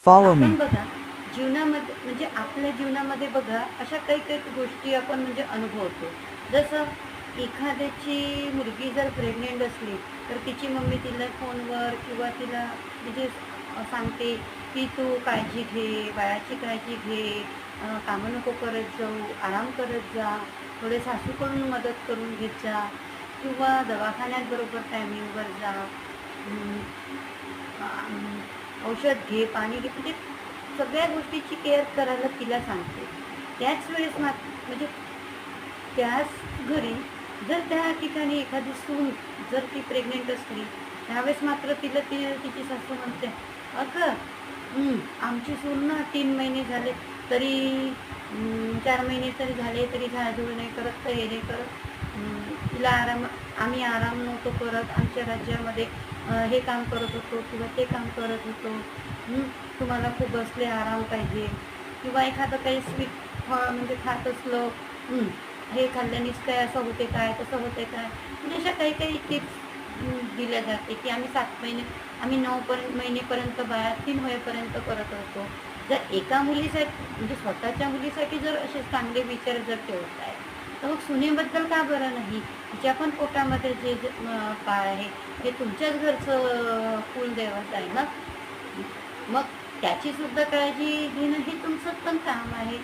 Follow me. आपण बघा जीवनामध्ये म्हणजे आपल्या जीवनामध्ये बघा अशा काही काही गोष्टी आपण म्हणजे अनुभवतो. जसं एखाद्याची मुलगी जर प्रेग्नंट असली तर तिची मम्मी तिला फोनवर किंवा तिला म्हणजे सांगते की तू काळजी घे, बाळाची काळजी घे, कामं नको करत जाऊ, आराम करत जा, थोडे सासूकडून मदत करून घेत जा किंवा दवाखान्यात बरोबर टायमिंगवर जा. औषध घे, पाणी घे, म्हणजे सगळ्या गोष्टीची केअर करायला तिला सांगते. त्याच वेळेस म्हणजे त्याच घरी जर त्या ठिकाणी एखादी सून जर ती प्रेग्नंट असली, त्यावेळेस मात्र तिला तिची सासू म्हणते, "अगं, आमची सून ना 3 महिने झाले तरी 4 महिने तरी झाले तरी झाडझूड नाही करत, तर हे नाही करत. तिला आम्ही आराम नव्हतो करत. आमच्या राज्यामध्ये हे काम करत होतो किंवा ते काम करत होतो. तुम्हाला खूप बसले आराम पाहिजे." किंवा एखादं काही स्वीट फळ म्हणजे खात असलं, हे खाल्ल्यानेच काय असं होते काय, तसं होते काय, म्हणजे अशा काही काही टिप्स दिल्या जाते, की आम्ही 7 महिने आम्ही 9 महिनेपर्यंत बाळा 3 होईपर्यंत करत होतो. जर एका मुलीसाठी म्हणजे स्वतःच्या मुलीसाठी जर असे चांगले विचार जर ठेवत आहे, तर मग सुनेबद्दल का बरं नाही? तिच्या पण पोटामध्ये जे बाळ आहे, हे तुमच्याच घरचं कुलदैवत आहे ना. मग त्याची सुद्धा काळजी घेणं हे तुमचं पण काम आहे.